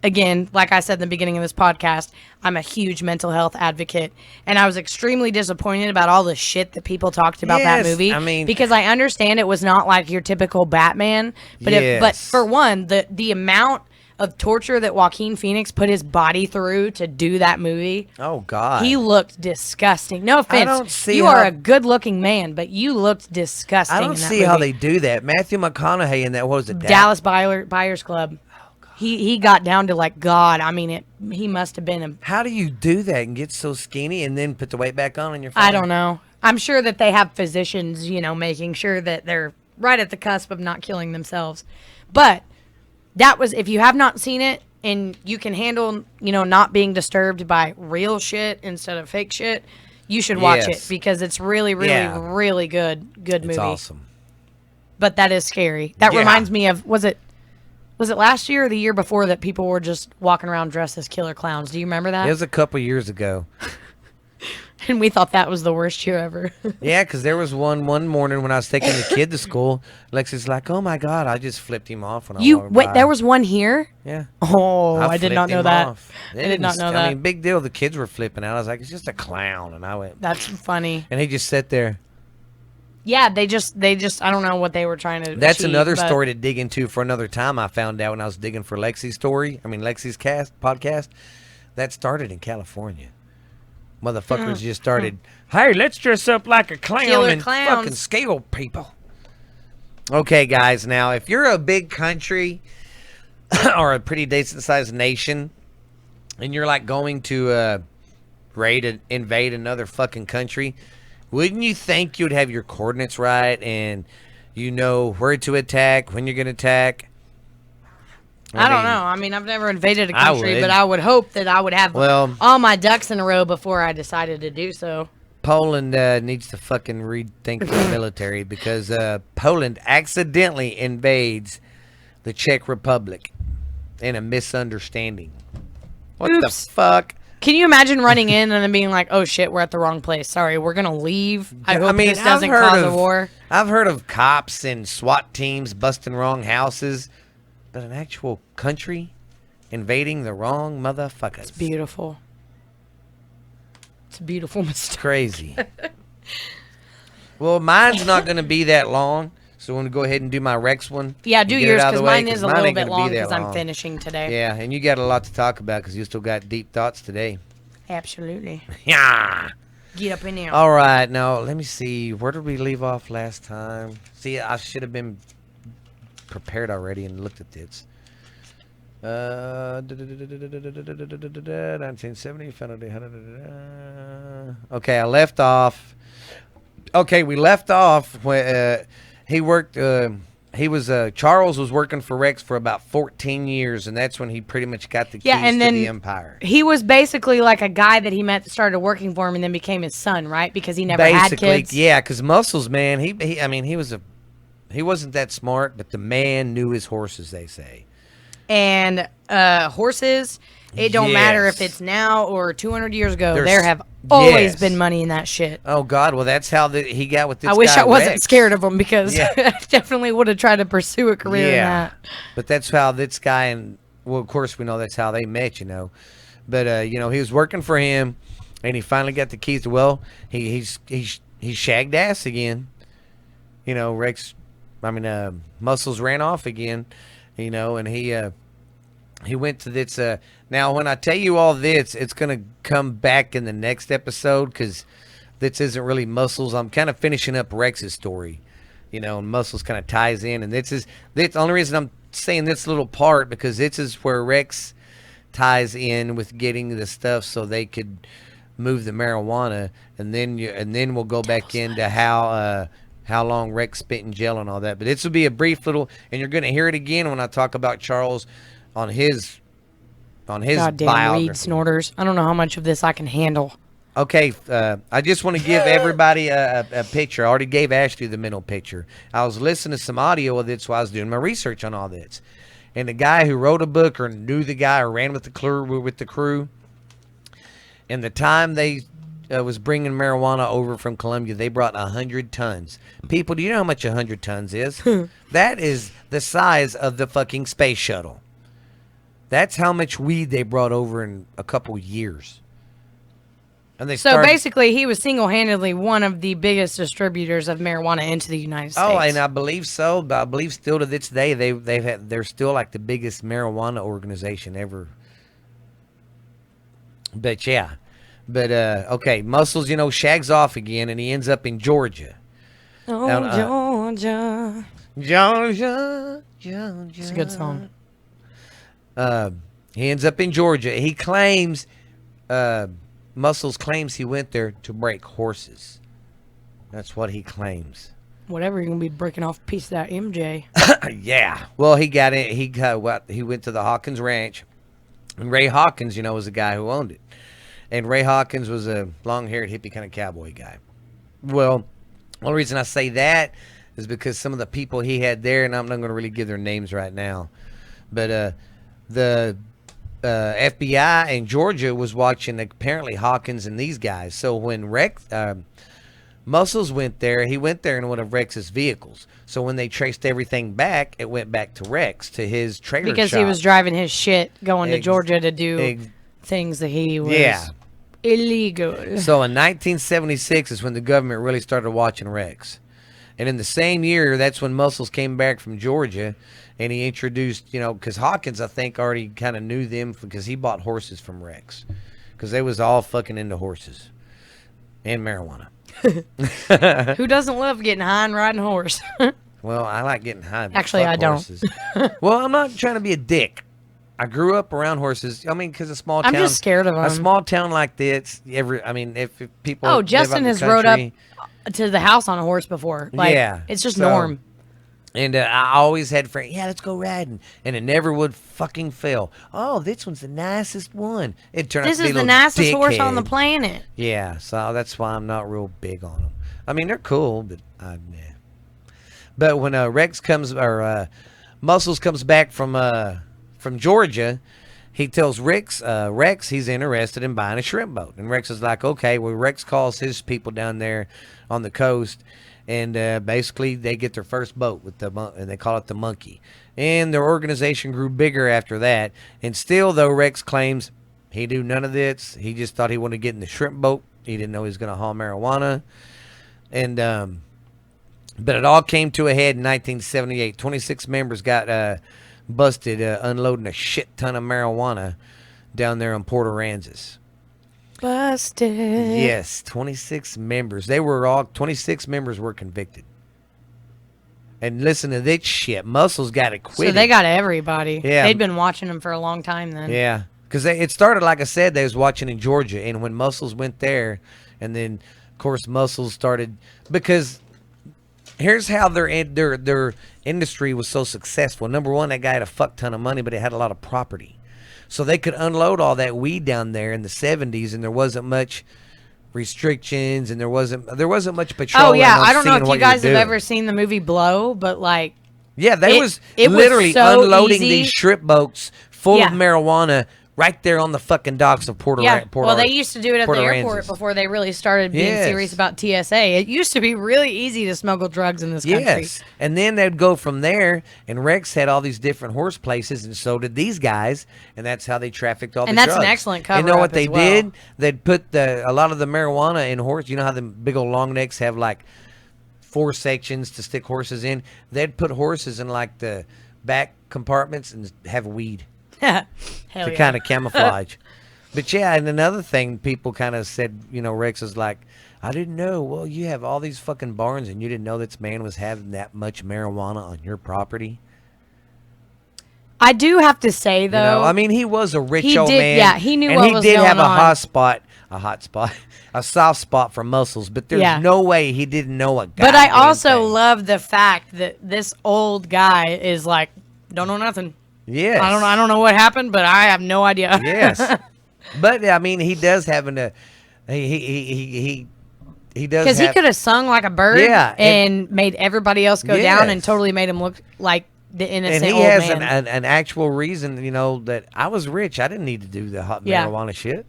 again, like I said in the beginning of this podcast, I'm a huge mental health advocate. And I was extremely disappointed about all the shit that people talked about that movie.
I mean,
because I understand it was not like your typical Batman. But but for one, the amount of torture that Joaquin Phoenix put his body through to do that movie.
Oh, God.
He looked disgusting. No offense.
I don't see
you are a good-looking man, but you looked disgusting.
I don't see how they do that. Matthew McConaughey in that, what was it?
Dallas Buyers Club. He got down to like God. I mean, he must have been
How do you do that and get so skinny and then put the weight back on and you're fine?
I don't know. I'm sure that they have physicians, making sure that they're right at the cusp of not killing themselves. But that was, if you have not seen it and you can handle, not being disturbed by real shit instead of fake shit, you should watch it because it's really, really, really good movie.
It's awesome.
But that is scary. That reminds me of, was it last year or the year before that people were just walking around dressed as killer clowns? Do you remember that?
It was a couple years ago.
And we thought that was the worst year ever.
Yeah, because there was one morning when I was taking the kid to school. Lexi's like, "Oh my God!" I just flipped him off when I walked by.
There was one here.
Yeah.
Oh, I did not know that.
I
did not know that.
I mean, big deal. The kids were flipping out. I was like, "It's just a clown," and I went.
That's funny.
And he just sat there.
Yeah, they just. I don't know what they were trying to.
That's another story to dig into for another time. I found out when I was digging for Lexi's Lexi's podcast. That started in California. Motherfuckers just started, hey, let's dress up like a clown
Killer
and
clowns.
fucking scale people. Okay, guys, now, if you're a big country or a pretty decent-sized nation and you're, like, going to invade another fucking country, wouldn't you think you'd have your coordinates right and you know where to attack, when you're going to attack?
I don't know. I mean, I've never invaded a
I
country,
would.
but I would hope that I would have all my ducks in a row before I decided to do so.
Poland needs to fucking rethink their military because Poland accidentally invades the Czech Republic in a misunderstanding. What the fuck?
Can you imagine running in and then being like, "Oh shit, we're at the wrong place. Sorry, we're gonna leave. I hope this doesn't cause a war."
I've heard of cops and SWAT teams busting wrong houses, but an actual country invading the wrong motherfuckers.
It's beautiful. It's a beautiful mistake.
Crazy. Well, mine's not going to be that long, so I'm going to go ahead and do my Rex one.
Yeah, do yours because mine is a little bit long because I'm finishing today.
Yeah, and you got a lot to talk about because you still got deep thoughts today.
Absolutely.
Yeah.
Get up in there.
All right, now let me see. Where did we leave off last time? See, I should have been prepared already and looked at this. 1970. Okay, I left off. Okay, we left off when he worked. Charles was working for Rex for about 14 years, and that's when he pretty much got the keys to the empire.
He was basically like a guy that he met that started working for him, and then became his son, right? Because he never had kids.
Yeah, because Muscles, man, he wasn't that smart, but the man knew his horses, they say.
And horses, it don't matter if it's now or 200 years ago. There have always been money in that shit.
Oh, God. Well, that's how he got with this guy,
I wish I wasn't
Rex.
scared of him because I definitely would have tried to pursue a career in that.
But that's how this guy and, well, of course, we know that's how they met, you know. But, he was working for him, and he finally got the keys to, well, he shagged ass again. You know, Muscles ran off again, and he went to this. Now, when I tell you all this, it's going to come back in the next episode because this isn't really Muscles. I'm kind of finishing up Rex's story, and Muscles kind of ties in. And this the only reason I'm saying this little part because this is where Rex ties in with getting the stuff so they could move the marijuana. And then we'll go back into how long Rex spent in jail and all that. But this will be a brief little, and you're going to hear it again when I talk about Charles on his
Goddamn
biography.
weed snorters. I don't know how much of this I can handle.
Okay, I just want to give everybody a picture. I already gave Ashley the mental picture. I was listening to some audio of this while I was doing my research on all this. And the guy who wrote a book or knew the guy or ran with the crew, and the time they was bringing marijuana over from Colombia, they brought 100 tons. People, do you know how much 100 tons is? That is the size of the fucking space shuttle. That's how much weed they brought over in a couple years. And
basically, he was single-handedly one of the biggest distributors of marijuana into the United States.
Oh, and I believe so. But I believe still to this day, they're still like the biggest marijuana organization ever. But yeah. But, okay, Muscles, shags off again, and he ends up in Georgia.
Oh, Georgia.
Georgia.
It's a good song.
He ends up in Georgia. He claims, Muscles claims he went there to break horses. That's what he claims.
Whatever, you're going to be breaking off a piece of that MJ.
Yeah. Well, he got it. He went to the Hawkins Ranch, and Ray Hawkins, was the guy who owned it. And Ray Hawkins was a long-haired hippie kind of cowboy guy. Well, the only reason I say that is because some of the people he had there, and I'm not going to really give their names right now, but the FBI in Georgia was watching apparently Hawkins and these guys. So when Rex Muscles went there, he went there in one of Rex's vehicles. So when they traced everything back, it went back to Rex, to his trailer shop.
Because he was driving his shit going to Georgia to do things that he was illegal.
So in 1976 is when the government really started watching Rex. And in the same year, that's when Muscles came back from Georgia, and he introduced, because Hawkins, I think, already kind of knew them because he bought horses from Rex. Because they was all fucking into horses and marijuana.
Who doesn't love getting high and riding a horse?
Well, I like getting high.
Actually, I don't.
Well, I'm not trying to be a dick. I grew up around horses. I mean, because a small town.
I'm just scared of them.
A small town like this, if people.
Oh, Justin has rode up to the house on a horse before. Like, it's just norm.
And I always had friends, yeah, let's go riding. And it never would fucking fail. Oh, this one's the nicest one. It turned out
This
to be
is
a
the
little
nicest horse on the
dickhead.
planet.
Yeah, so that's why I'm not real big on them. I mean, they're cool, but nah. But when Muscles comes back from Georgia, he tells Rex he's interested in buying a shrimp boat. And Rex is like, okay. Well, Rex calls his people down there on the coast, and basically they get their first boat with and they call it the Monkey. And their organization grew bigger after that. And still, though, Rex claims he do none of this. He just thought he wanted to get in the shrimp boat. He didn't know he was going to haul marijuana. And but it all came to a head in 1978. 26 members got busted unloading a shit ton of marijuana down there on Port Aransas.
Busted.
Yes, 26 members. 26 members were convicted. And listen to this shit. Muscles got acquitted.
So they got everybody.
Yeah.
They'd been watching them for a long time then.
Yeah. Because it started, like I said, they was watching in Georgia. And when Muscles went there, and then, of course, Muscles started... Because here's how their industry was so successful. Number one, that guy had a fuck ton of money, but it had a lot of property. So they could unload all that weed down there in the 70s, and there wasn't much restrictions, and there wasn't much patrol.
Oh yeah, I don't know if you guys have ever seen the movie Blow, but like,
yeah, it was
literally
literally unloading
easy.
these strip boats full of
Yeah.
marijuana right there on the fucking docks of Port
Yeah,
Port
well, they used to do it at
Port
the
Aransas.
airport before they really started being
Yes.
serious about TSA. It used to be really easy to smuggle drugs in this country.
Yes, and then they'd go from there, and Rex had all these different horse places, and so did these guys, and that's how they trafficked all the
And
drugs.
that's an excellent
You know
cover-up
what they
as well.
did? They'd put a lot of the marijuana in horse. You know how the big old long necks have like 4 sections to stick horses in? They'd put horses in like the back compartments and have weed
Hell
to
yeah.
kind of camouflage. But yeah, and another thing people kind of said, Rex is like, I didn't know. Well, you have all these fucking barns, and you didn't know this man was having that much marijuana on your property.
I do have to say though,
I mean, he was a rich
He
old
did-
man.
yeah, he knew
and
what
he
was
did
going
have
on.
a soft spot for Muscles. But there's
Yeah.
no way he didn't know a guy.
but I also love the fact that this old guy is like, don't know nothing.
Yes,
I don't know what happened, but I have no idea.
Yes, but I mean, he does have he does
Because he
have-
could have sung like a bird,
Yeah,
and made everybody else go down, and
Yes.
totally made him look like the innocent
And he
old
has
man.
an actual reason, that I was rich. I didn't need to do the hot
Yeah.
marijuana shit.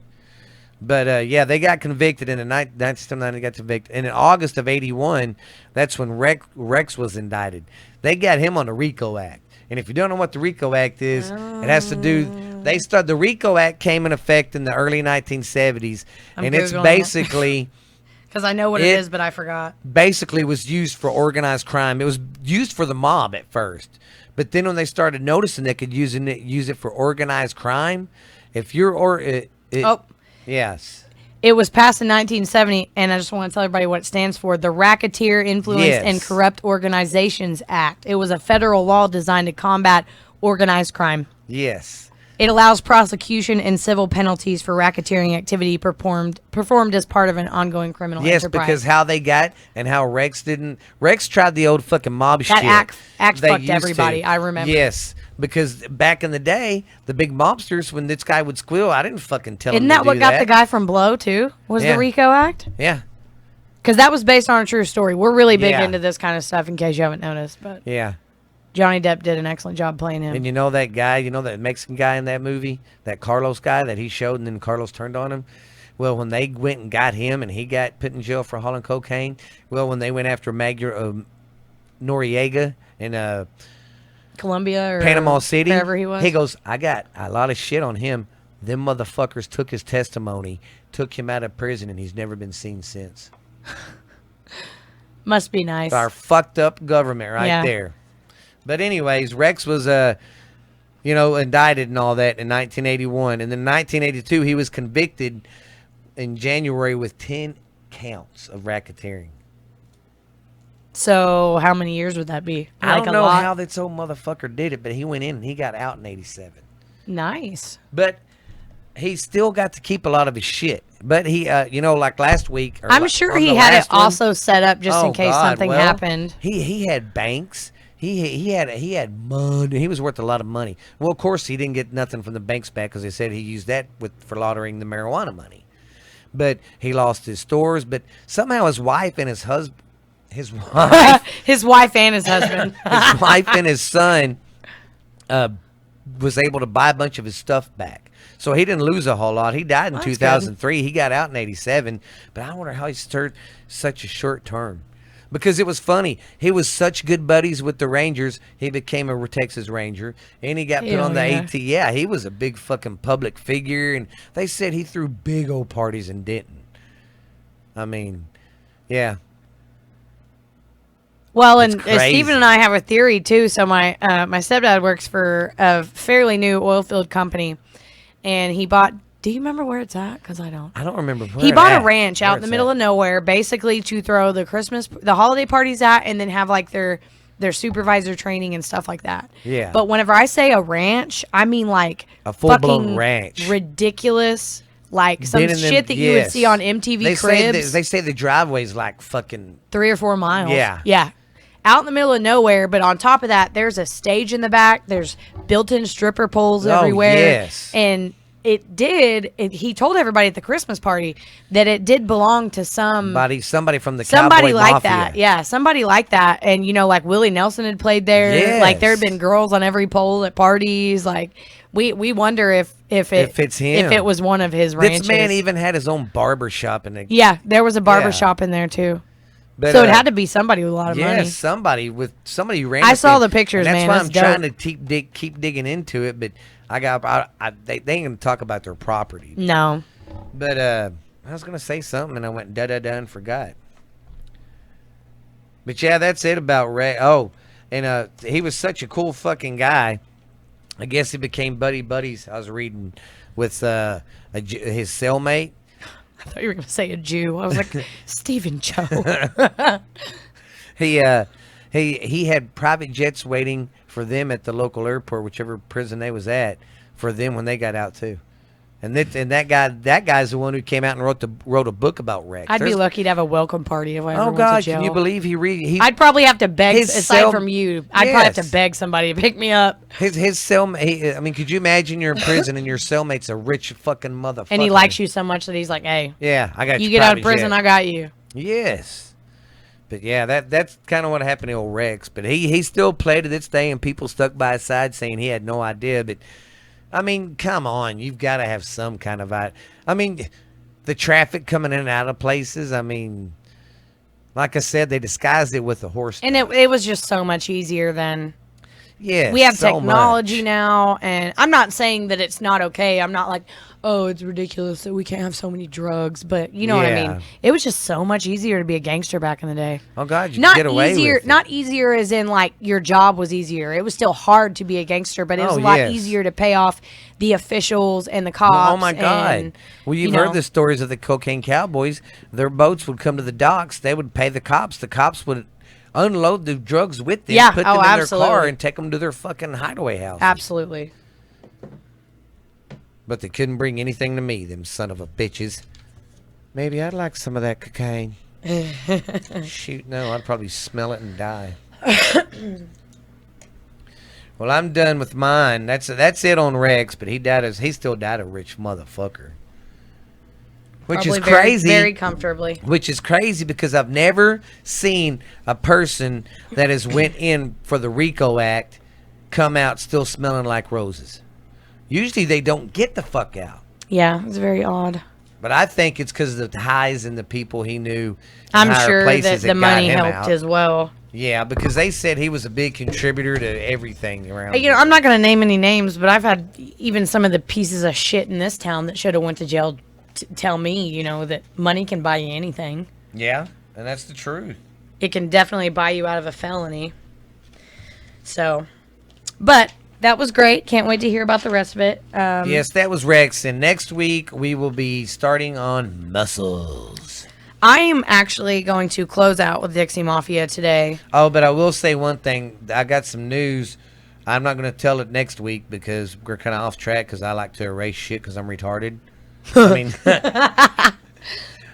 But, yeah, they got convicted in the 1979. They got convicted. And in August of 81, that's when Rex was indicted. They got him on the RICO Act. And if you don't know what the RICO Act is, it has to do... The RICO Act came in effect in the early 1970s.
I'm
and it's
Googling it.
basically...
Because I know what it
it-
is, but I forgot.
basically was used for organized crime. It was used for the mob at first, but then when they started noticing they could use it for organized crime, if you're yes,
It was passed in 1970, and I just want to tell everybody what it stands for. The Racketeer Influenced
Yes.
and Corrupt Organizations Act. It was a federal law designed to combat organized crime.
yes,
It allows prosecution and civil penalties for racketeering activity performed as part of an ongoing criminal
yes,
enterprise.
because how they got and how Rex didn't. Rex tried the old fucking mob shit.
act
they
fucked
used
everybody,
to.
I remember.
Yes, because back in the day, the big mobsters, when this guy would squeal, I didn't fucking tell him
Isn't
to
that what
do
got
that.
the guy from Blow, too? Was
Yeah.
the RICO Act?
Yeah,
Because that was based on a true story. We're really big
Yeah.
into this kind of stuff, in case you haven't noticed. But
yeah.
Johnny Depp did an excellent job playing him.
And you know that guy, that Mexican guy in that movie, that Carlos guy that he showed, and then Carlos turned on him. Well, when they went and got him, and he got put in jail for hauling cocaine. Well, when they went after Noriega in
Colombia or
Panama City,
wherever he was.
he goes, I got a lot of shit on him. Them motherfuckers took his testimony, took him out of prison, and he's never been seen since.
Must be nice.
Our fucked up government right
Yeah.
there. But anyways, Rex was indicted and all that in 1981, and then in 1982 he was convicted in January with 10 counts of racketeering.
So how many years would that be?
I
Like
don't
a
know
lot?
how this old motherfucker did it, but he went in and he got out in 87.
Nice.
But he still got to keep a lot of his shit. But he, like last week.
I'm sure he had it also set up just in case something happened.
He had banks. he had money. He was worth a lot of money. Well, of course, he didn't get nothing from the banks back because they said he used that for laundering the marijuana money. But he lost his stores. But somehow his wife and his husband, his wife,
his wife and his husband,
his wife and his son, was able to buy a bunch of his stuff back. So he didn't lose a whole lot. He died in 2003. Good. He got out in 87. But I wonder how he served such a short term. Because it was funny. He was such good buddies with the Rangers. He became a Texas Ranger. And he got put on the AT. Yeah, he was a big fucking public figure. And they said he threw big old parties in Denton. I mean, yeah.
Well, and Stephen and I have a theory, too. So my stepdad works for a fairly new oil field company. And he bought... Do you remember where it's at? Because I don't.
I don't remember.
He bought a ranch out in the middle of nowhere, basically to throw the holiday parties at, and then have like their supervisor training and stuff like that.
Yeah.
But whenever I say a ranch, I mean like
a full-blown ranch,
ridiculous, like some shit that you would see on MTV Cribs.
They say the driveway's like fucking
3 or 4 miles.
Yeah.
Yeah. Out in the middle of nowhere, but on top of that, there's a stage in the back. There's built-in stripper poles everywhere.
Yes.
And he told everybody at the Christmas party that it did belong to somebody from the
Cowboy
like
Mafia.
that. Yeah, somebody like that. And, like Willie Nelson had played there.
Yes.
Like there had been girls on every pole at parties. Like we wonder if
it's him.
If it was one of his ranches.
This man even had his own barber shop in the.
Yeah, there was a barber shop in there too. But, so it had to be somebody with a lot of money.
Yeah, somebody ran.
I saw the pictures, man.
That's why I'm trying to keep digging into it, but they ain't gonna talk about their property.
No.
But I was gonna say something and I went da and forgot. But yeah, that's it about Ray. Oh, and he was such a cool fucking guy. I guess he became buddies. I was reading with his cellmate.
I thought you were going to say a Jew. I was like, Stephen Joe.
He had private jets waiting for them at the local airport, whichever prison they was at, for them when they got out too. And that guy's the one who came out and wrote a book about Rex.
I'd be lucky to have a welcome party if I ever went to jail.
Can you believe he
I'd probably have to beg, aside from you, I'd probably have to beg somebody to pick me up.
His cellmate, I mean, could you imagine you're in prison and your cellmate's a rich fucking motherfucker?
And he likes you so much that he's like, hey.
Yeah, I got you.
You get out of prison, I got you.
Yes. But yeah, that's kind of what happened to old Rex. But he still played to this day, and people stuck by his side saying he had no idea. But I mean, come on, you've got to have some kind of I mean, the traffic coming in and out of places. I mean, like I said, they disguised it with a horse.
And it was just so much easier than.
Yeah,
we have technology now, and I'm not saying that it's not okay. I'm not like, oh, it's ridiculous that we can't have so many drugs, but you know what I mean. It was just so much easier to be a gangster back in the day.
Oh God, you could get away with it.
Not easier as in like your job was easier. It was still hard to be a gangster, but it was a lot easier to pay off the officials and the cops.
Oh my God! Well, you've heard the stories of the cocaine cowboys. Their boats would come to the docks. They would pay the cops. The cops would unload the drugs with them, put them in their car, and take them to their fucking hideaway house.
Absolutely.
But they couldn't bring anything to me, them son of a bitches. Maybe I'd like some of that cocaine. Shoot, no, I'd probably smell it and die. Well, I'm done with mine. That's it on Rex, but he still died a rich motherfucker. Which is crazy.
Very comfortably.
Which is crazy because I've never seen a person that has went in for the RICO Act come out still smelling like roses. Usually they don't get the fuck out.
Yeah, it's very odd.
But I think it's because of the highs and the people he knew.
I'm sure that the money helped as well.
Yeah, because they said he was a big contributor to everything around.
I'm not going to name any names, but I've had even some of the pieces of shit in this town that should have went to jail tell me, that money can buy you anything.
Yeah, and that's the truth.
It can definitely buy you out of a felony. So, but that was great. Can't wait to hear about the rest of it.
Yes, that was Rex. And next week we will be starting on Muscles.
I am actually going to close out with Dixie Mafia today.
Oh, but I will say one thing. I got some news. I'm not going to tell it next week because we're kind of off track because I like to erase shit because I'm retarded. I mean,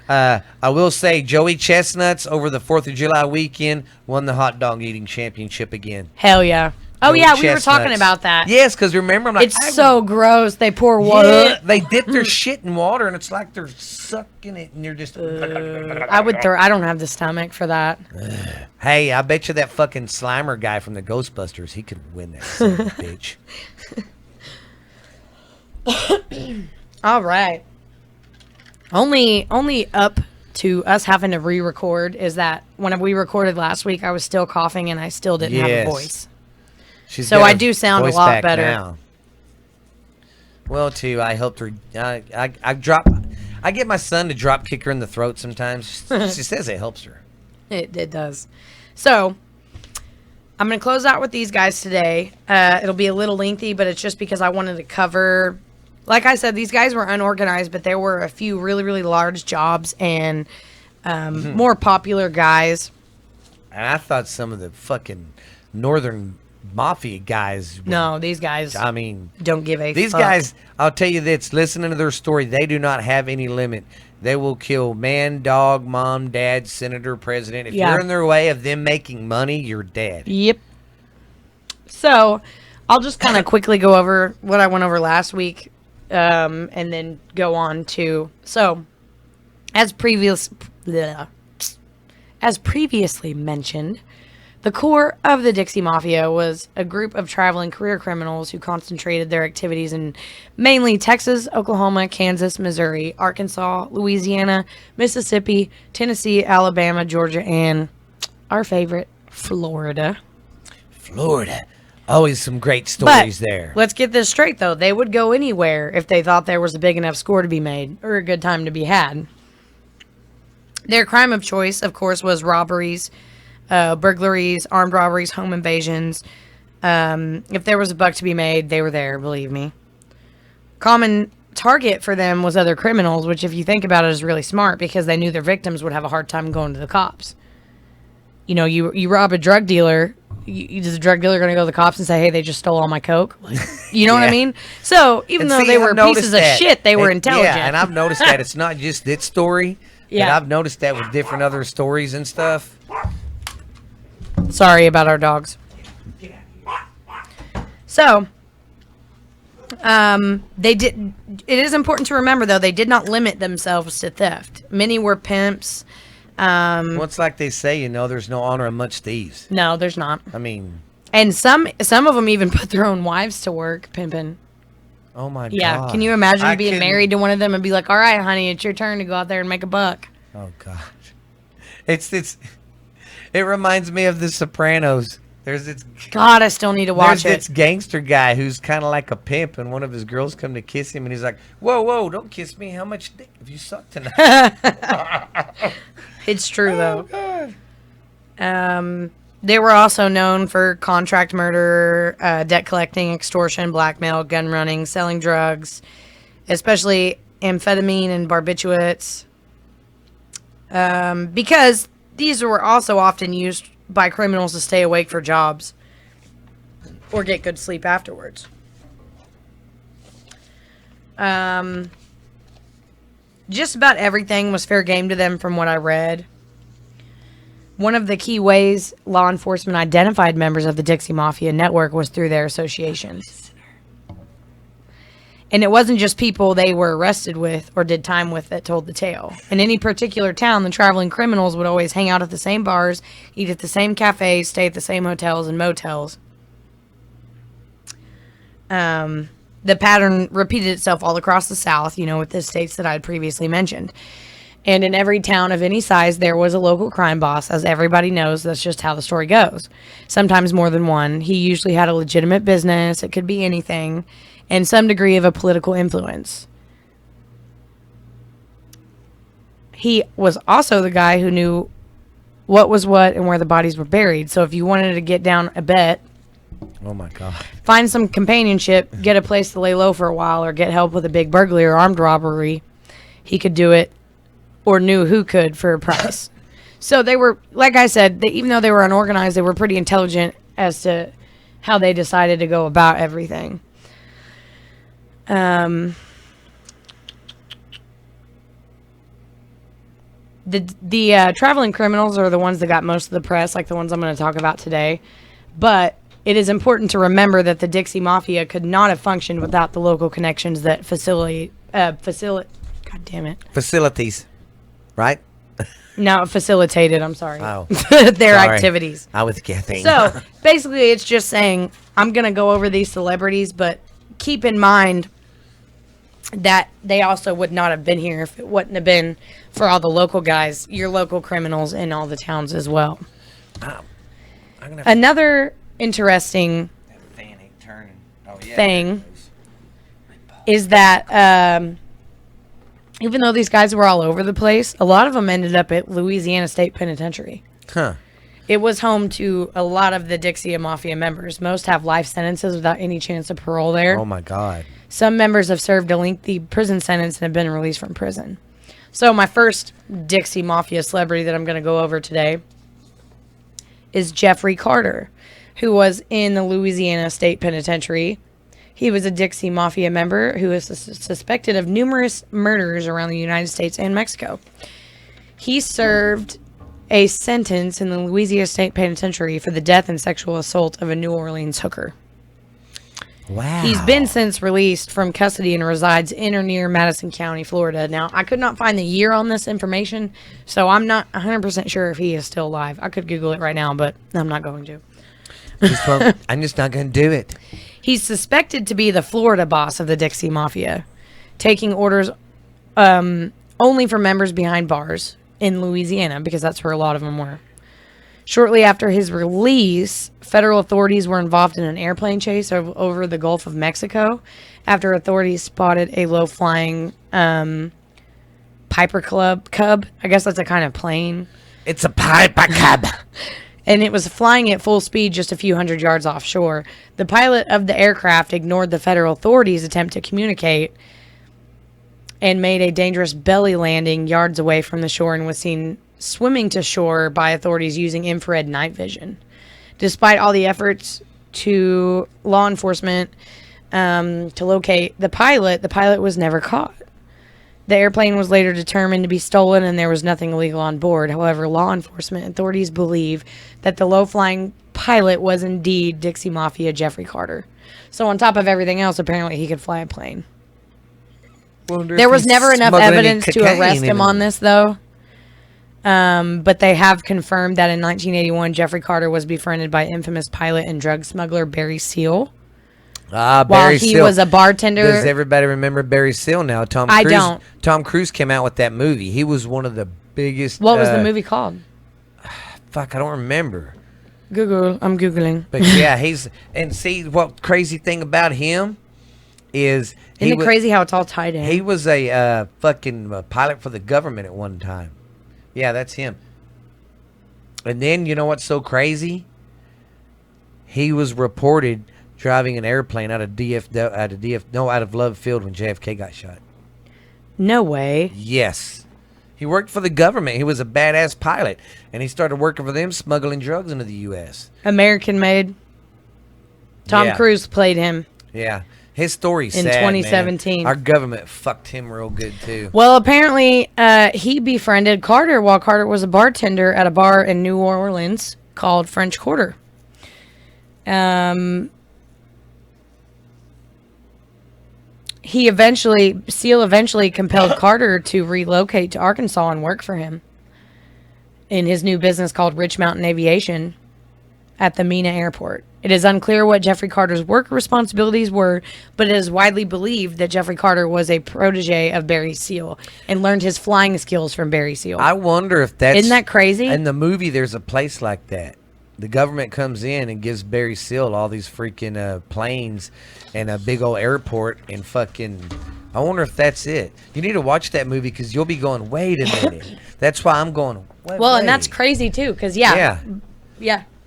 I will say Joey Chestnuts over the 4th of July weekend won the hot dog eating championship again.
Hell yeah. Oh,
Joey
yeah, we were
Chestnuts.
talking about that.
Yes, because remember, I'm like,
It's so gross. They pour water.
Yeah, they dip their shit in water, and it's like they're sucking it, and you're just...
I don't have the stomach for that.
Hey, I bet you that fucking Slimer guy from the Ghostbusters, he could win that son of a bitch.
All right. Only up to us having to re-record is that when we recorded last week, I was still coughing and I still didn't have a voice. So I do sound a lot better
now. Well, too, I helped her. I get my son to drop kick her in the throat sometimes. She says it helps her.
It does. So I'm going to close out with these guys today. It'll be a little lengthy, but it's just because I wanted to cover. Like I said, these guys were unorganized, but there were a few really, really large jobs and more popular guys.
And I thought some of the fucking northern mafia guys.
No, these guys.
I mean,
don't give a.
These
fuck.
guys, I'll tell you this. Listening to their story, they do not have any limit. They will kill man, dog, mom, dad, senator, president. If you're in their way of them making money, you're dead.
Yep. So, I'll just kind of quickly go over what I went over last week, and then go on to as previously mentioned. The core of the Dixie Mafia was a group of traveling career criminals who concentrated their activities in mainly Texas, Oklahoma, Kansas, Missouri, Arkansas, Louisiana, Mississippi, Tennessee, Alabama, Georgia, and our favorite, Florida.
Florida. Always some great stories there.
Let's get this straight, though. They would go anywhere if they thought there was a big enough score to be made or a good time to be had. Their crime of choice, of course, was robberies, burglaries, armed robberies, home invasions. If there was a buck to be made, they were there, believe me. Common target for them was other criminals, which if you think about it is really smart because they knew their victims would have a hard time going to the cops. You know, you rob a drug dealer, is the drug dealer going to go to the cops and say, hey, they just stole all my coke? Like, you know what I mean? So even though they were pieces of shit, they were intelligent.
Yeah, and I've noticed that it's not just this story. Yeah. I've noticed that with different other stories and stuff.
Sorry about our dogs. So, it is important to remember, though, they did not limit themselves to theft. Many were pimps.
Well, it's like they say, you know, there's no honor amongst thieves.
No, there's not.
I mean.
And some of them even put their own wives to work pimping.
Oh, my God.
Yeah, can you imagine being married to one of them and be like, all right, honey, it's your turn to go out there and make a buck.
Oh, God. It reminds me of The Sopranos.
God, I still need to watch it.
There's this gangster guy who's kind of like a pimp, and one of his girls come to kiss him, and he's like, whoa, don't kiss me. How much dick have you sucked tonight?
It's true, though.
Oh, God.
They were also known for contract murder, debt collecting, extortion, blackmail, gun running, selling drugs, especially amphetamine and barbiturates. Because these were also often used by criminals to stay awake for jobs or get good sleep afterwards. Just about everything was fair game to them from what I read. One of the key ways law enforcement identified members of the Dixie Mafia network was through their associations. And it wasn't just people they were arrested with or did time with that told the tale. In any particular town, the traveling criminals would always hang out at the same bars, eat at the same cafes, stay at the same hotels and motels. The pattern repeated itself all across the South, you know, with the states that I had previously mentioned. And in every town of any size, there was a local crime boss. As everybody knows, that's just how the story goes. Sometimes more than one. He usually had a legitimate business. It could be anything. And some degree of a political influence. He was also the guy who knew what was what and where the bodies were buried. So if you wanted to get down a bet,
oh my God,
find some companionship, get a place to lay low for a while, or get help with a big burglary or armed robbery, he could do it, or knew who could for a price. So they were, like I said, even though they were unorganized, they were pretty intelligent as to how they decided to go about everything. The traveling criminals are the ones that got most of the press, like the ones I'm going to talk about today. But it is important to remember that the Dixie Mafia could not have functioned without the local connections that God damn it.
Facilities, right?
No, facilitated, I'm sorry.
Oh.
Their
Sorry.
activities.
I was guessing.
So, basically, it's just saying, I'm going to go over these celebrities, but keep in mind that they also would not have been here if it wouldn't have been for all the local guys, your local criminals in all the towns as well. Another interesting thing is that even though these guys were all over the place, a lot of them ended up at Louisiana State Penitentiary.
Huh.
It was home to a lot of the Dixie Mafia members. Most have life sentences without any chance of parole there.
Oh, my God.
Some members have served a lengthy prison sentence and have been released from prison. So my first Dixie Mafia celebrity that I'm going to go over today is Jeffrey Carter, who was in the Louisiana State Penitentiary. He was a Dixie Mafia member who is suspected of numerous murders around the United States and Mexico. He served a sentence in the Louisiana State Penitentiary for the death and sexual assault of a New Orleans hooker.
Wow.
He's been since released from custody and resides in or near Madison County, Florida. Now, I could not find the year on this information, so I'm not 100% sure if he is still alive. I could Google it right now, but I'm not going to.
I'm just not going to do it.
He's suspected to be the Florida boss of the Dixie Mafia, taking orders only for members behind bars in Louisiana, because that's where a lot of them were. Shortly after his release, federal authorities were involved in an airplane chase over the Gulf of Mexico after authorities spotted a low-flying Piper Cub. I guess that's a kind of plane.
It's a Piper Cub.
And it was flying at full speed just a few hundred yards offshore. The pilot of the aircraft ignored the federal authorities' attempt to communicate and made a dangerous belly landing yards away from the shore and was seen swimming to shore by authorities using infrared night vision. Despite all the efforts to law enforcement to locate the pilot was never caught. The airplane was later determined to be stolen and there was nothing illegal on board. However, law enforcement authorities believe that the low-flying pilot was indeed Dixie Mafia Jeffrey Carter. So on top of everything else, apparently he could fly a plane. There was never enough evidence to arrest him on this, though. But they have confirmed that in 1981, Jeffrey Carter was befriended by infamous pilot and drug smuggler Barry Seal.
Barry Seal.
While he was a bartender.
Does everybody remember Barry Seal now?
I don't.
Tom Cruise came out with that movie. He was one of the biggest.
What was the movie called?
Fuck, I don't remember.
Google. I'm Googling.
But yeah, see what crazy thing about him is.
Isn't it crazy how it's all tied in?
He was a fucking pilot for the government at one time. Yeah, that's him. And then, you know what's so crazy? He was reported driving an airplane out of Love Field when JFK got shot.
No way.
Yes. He worked for the government. He was a badass pilot. And he started working for them, smuggling drugs into the U.S.
American made. Tom Cruise played him.
Yeah. His story's sad,
in 2017.
Man. Our government fucked him real good, too.
Well, apparently, he befriended Carter while Carter was a bartender at a bar in New Orleans called French Quarter. Seal eventually compelled Carter to relocate to Arkansas and work for him in his new business called Rich Mountain Aviation at the Mena Airport. It is unclear what Jeffrey Carter's work responsibilities were, but it is widely believed that Jeffrey Carter was a protege of Barry Seal and learned his flying skills from Barry Seal.
I wonder if that's...
Isn't that crazy?
In the movie, there's a place like that. The government comes in and gives Barry Seal all these freaking planes and a big old airport and fucking... I wonder if that's it. You need to watch that movie because you'll be going, wait a minute. That's why I'm going, wait.
And that's crazy too because, yeah.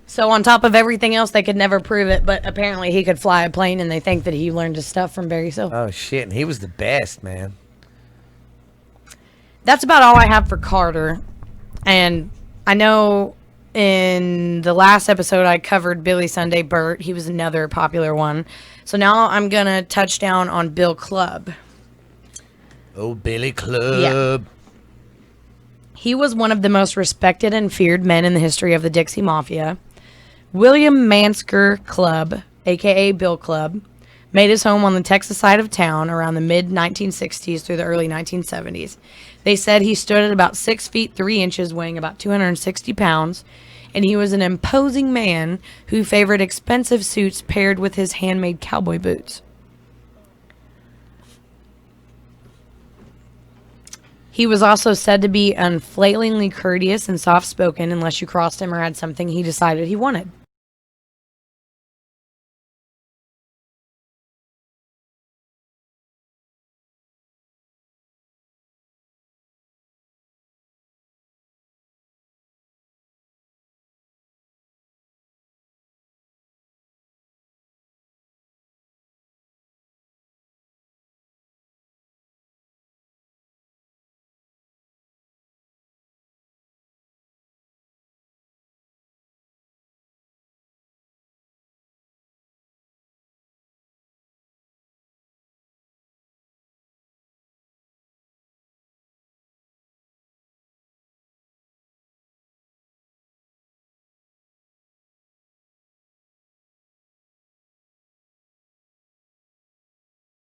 So on top of everything else, they could never prove it, but apparently he could fly a plane and they think that he learned his stuff from Barry Seal.
Oh, shit. And he was the best, man.
That's about all I have for Carter. And I know... in the last episode, I covered Billy Sunday Burt. He was another popular one. So now I'm going to touch down on Bill Clubb.
Oh, Billy Clubb. Yeah.
He was one of the most respected and feared men in the history of the Dixie Mafia. William Mansker Clubb, a.k.a. Bill Clubb, made his home on the Texas side of town around the mid-1960s through the early 1970s. They said he stood at about 6 feet 3 inches, weighing about 260 pounds, and he was an imposing man who favored expensive suits paired with his handmade cowboy boots. He was also said to be unflailingly courteous and soft-spoken unless you crossed him or had something he decided he wanted.